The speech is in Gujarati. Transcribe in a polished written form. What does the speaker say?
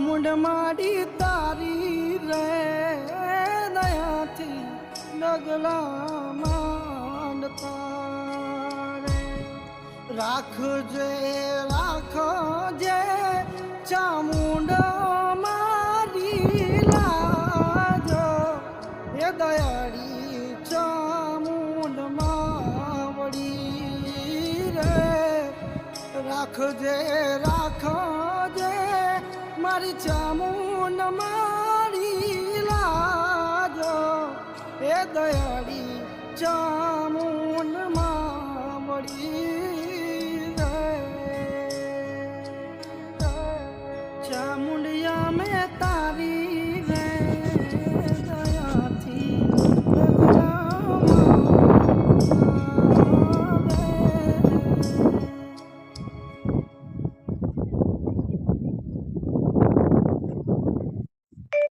ચામુંડ માડી તારી રે દયાથી ડગલા માંડતા રે રાખજે રાખજે ચામુંડ મારી લાજો એ દયાળી ચામુંડ માવડી રે રાખજે રાખજે મારી ચામુંડ મારી લાજો એ દયાળી ચામુંડ માવડી રે ચામુંડિયા મેં તારી